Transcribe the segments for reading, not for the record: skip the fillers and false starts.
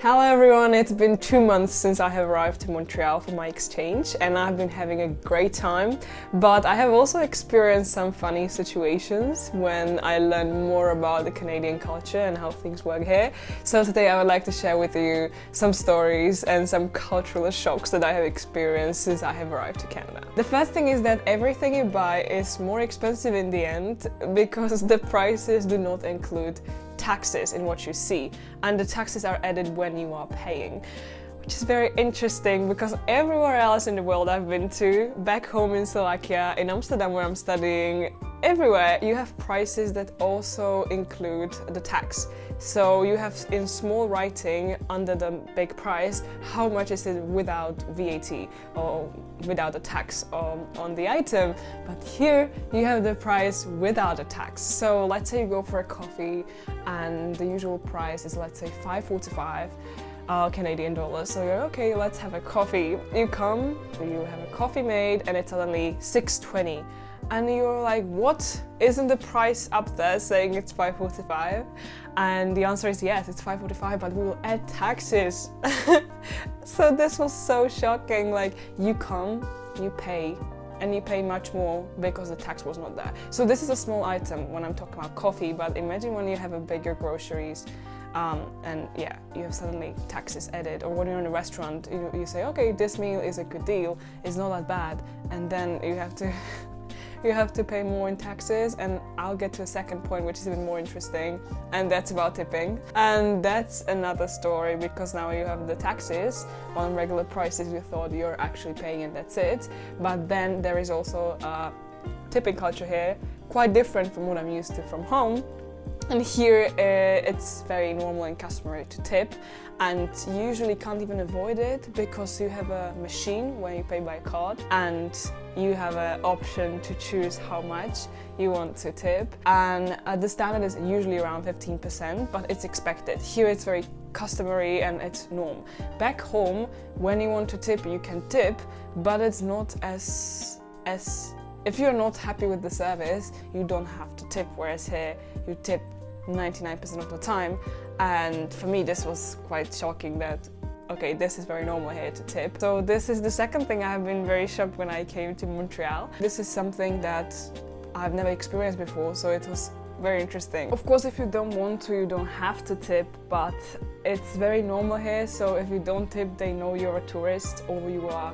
Hello everyone, it's been 2 months since I have arrived to Montreal for my exchange and I've been having a great time, but I have also experienced some funny situations when I learned more about the Canadian culture and how things work here. So today I would like to share with you some stories and some cultural shocks that I have experienced since I have arrived to Canada. The first thing is that everything you buy is more expensive in the end because the prices do not include taxes in what you see, and the taxes are added when you are paying, which is very interesting because everywhere else in the world I've been to, back home in Slovakia, in Amsterdam where I'm studying, everywhere you have prices that also include the tax. So you have in small writing under the big price how much is it without VAT or without a tax on the item, but here you have the price without a tax. So let's say you go for a coffee and the usual price is, let's say, $5.45 Canadian dollars. So you're okay, let's have a coffee. You come, you have a coffee made and it's suddenly $6.20. And you're like, what? Isn't the price up there saying it's $5.45? And the answer is yes, it's $5.45, but we will add taxes. So this was so shocking. Like, you come, you pay, and you pay much more because the tax was not there. So this is a small item when I'm talking about coffee, but imagine when you have a bigger groceries and yeah, you have suddenly taxes added, or when you're in a restaurant, you say, okay, this meal is a good deal, it's not that bad, and then you have to you have to pay more in taxes. And I'll get to a second point which is even more interesting, and that's about tipping. And that's another story because now you have the taxes on regular prices you thought you're actually paying and that's it. But then there is also a tipping culture here, quite different from what I'm used to from home. And here it's very normal and customary to tip, and you usually can't even avoid it because you have a machine where you pay by card and you have an option to choose how much you want to tip. And the standard is usually around 15%, but it's expected. Here it's very customary and it's norm. Back home, when you want to tip, you can tip, but it's not as if you're not happy with the service, you don't have to tip, whereas here you tip 99% of the time. And for me this was quite shocking that, okay, this is very normal here to tip. So this is the second thing I have been very shocked when I came to Montreal. This is something that I've never experienced before, so it was very interesting. Of course, if you don't want to, you don't have to tip, but it's very normal here, so if you don't tip, they know you're a tourist or you are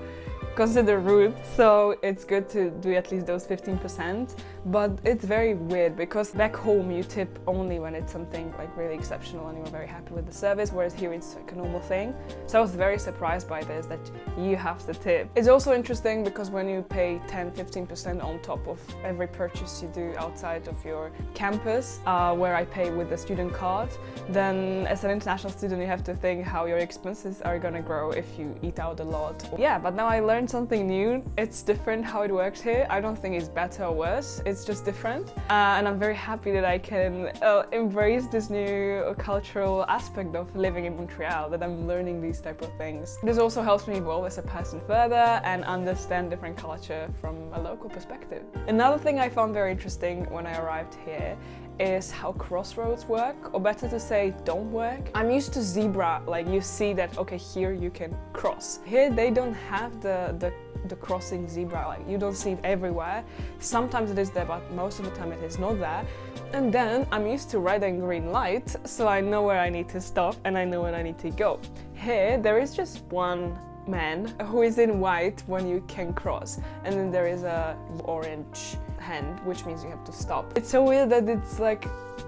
considered rude, so it's good to do at least those 15%. But it's very weird because back home you tip only when it's something like really exceptional and you're very happy with the service, whereas here it's like a normal thing. So I was very surprised by this, that you have to tip. It's also interesting because when you pay 10-15% on top of every purchase you do outside of your campus, where I pay with the student card, then as an international student you have to think how your expenses are gonna grow if you eat out a lot. Yeah, but now I learned something new. It's different how it works here. I don't think it's better or worse, it's just different. And I'm very happy that I can embrace this new cultural aspect of living in Montreal, that I'm learning these type of things. This also helps me evolve as a person further and understand different culture from a local perspective. Another thing I found very interesting when I arrived here is how crossroads work, or better to say, don't work. I'm used to zebra, like you see that, okay, here you can cross. Here they don't have the crossing zebra, like you don't see it everywhere. Sometimes it is there, but most of the time it is not there. And then I'm used to red and green light, so I know where I need to stop and I know where I need to go. Here there is just one man who is in white when you can cross, and then there is a orange hand, which means you have to stop. It's so weird that it's like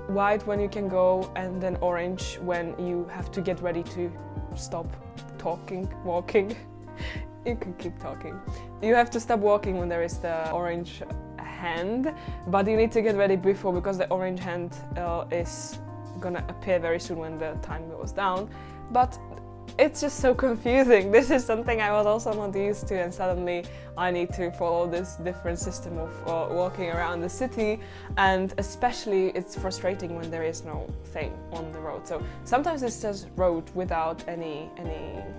white when you can go and then orange when you have to get ready to stop walking. You can keep talking. You have to stop walking when there is the orange hand, but you need to get ready before because the orange hand is gonna appear very soon when the time goes down. But it's just so confusing. This is something I was also not used to, and suddenly I need to follow this different system of walking around the city, and especially it's frustrating when there is no thing on the road. So sometimes it's just road without any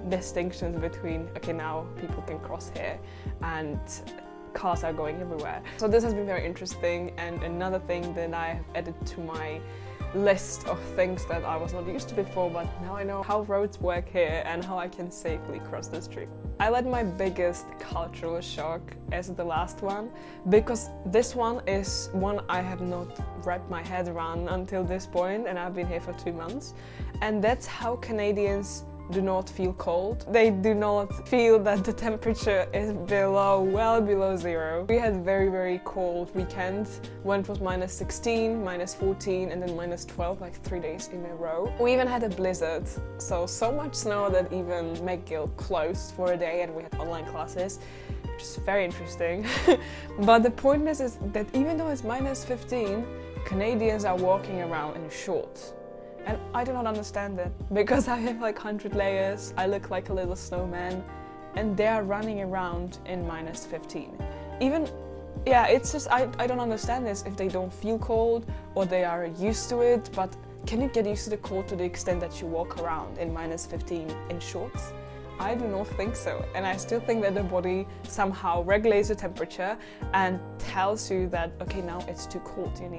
distinctions between, okay, now people can cross here and cars are going everywhere. So this has been very interesting, and another thing that I have added to my list of things that I was not used to before, but now I know how roads work here and how I can safely cross the street. I let my biggest cultural shock as the last one, because this one is one I have not wrapped my head around until this point, and I've been here for 2 months. And that's how Canadians do not feel cold. They do not feel that the temperature is well below zero. We had very cold weekends when it was -16, -14 and then -12, like 3 days in a row. We even had a blizzard, so much snow that even McGill closed for a day and we had online classes, which is very interesting. But the point is that even though it's -15, Canadians are walking around in shorts. And I do not understand that, because I have like 100 layers, I look like a little snowman, and they are running around in -15. It's just, I don't understand this, if they don't feel cold or they are used to it, but can you get used to the cold to the extent that you walk around in -15 in shorts? I do not think so, and I still think that the body somehow regulates the temperature and tells you that, okay, now it's too cold, you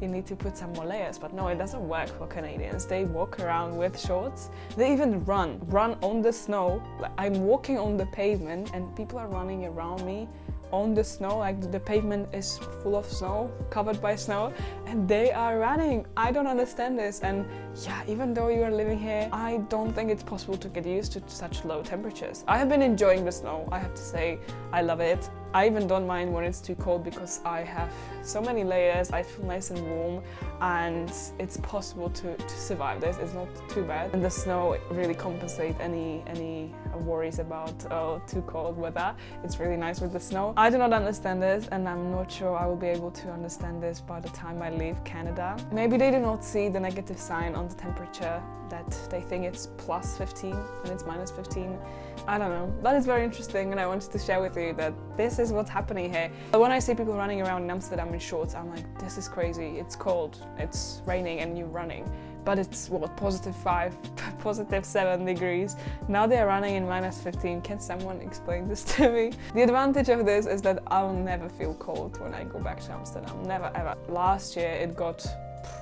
need to put some more layers. But no, it doesn't work for Canadians. They walk around with shorts. They even run on the snow. Like, I'm walking on the pavement and people are running around me on the snow, like the pavement is full of snow, covered by snow, and they are running. I don't understand this. And yeah, even though you are living here, I don't think it's possible to get used to such low temperatures. I have been enjoying the snow, I have to say. I love it. I even don't mind when it's too cold because I have so many layers, I feel nice and warm, and it's possible to survive this. It's not too bad. And the snow really compensates any worries about too cold weather. It's really nice with the snow. I do not understand this, and I'm not sure I will be able to understand this by the time I leave Canada. Maybe they do not see the negative sign on the temperature, that they think it's +15 and it's -15. I don't know, but it's very interesting, and I wanted to share with you that this is what's happening here. But when I see people running around in Amsterdam in shorts, I'm like, this is crazy. It's cold, it's raining, and you're running. But it's what, +5, +7 degrees. Now they're running in -15. Can someone explain this to me? The advantage of this is that I'll never feel cold when I go back to Amsterdam. Never ever. Last year it got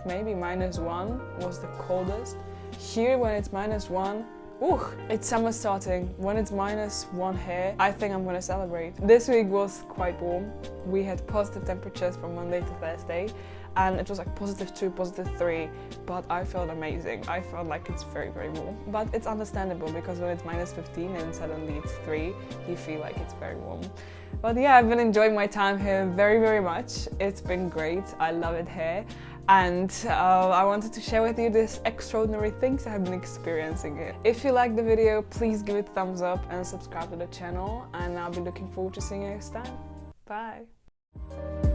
maybe -1 was the coldest. Here when it's -1, it's summer starting. When it's -1 here, I think I'm gonna celebrate. This week was quite warm. We had positive temperatures from Monday to Thursday, and it was like +2, +3, but I felt amazing. I felt like it's very warm. But it's understandable, because when it's -15 and suddenly it's 3, you feel like it's very warm. But yeah, I've been enjoying my time here very much. It's been great. I love it here. And I wanted to share with you these extraordinary things I have been experiencing here. If you like the video, please give it a thumbs up and subscribe to the channel, and I'll be looking forward to seeing you next time. Bye!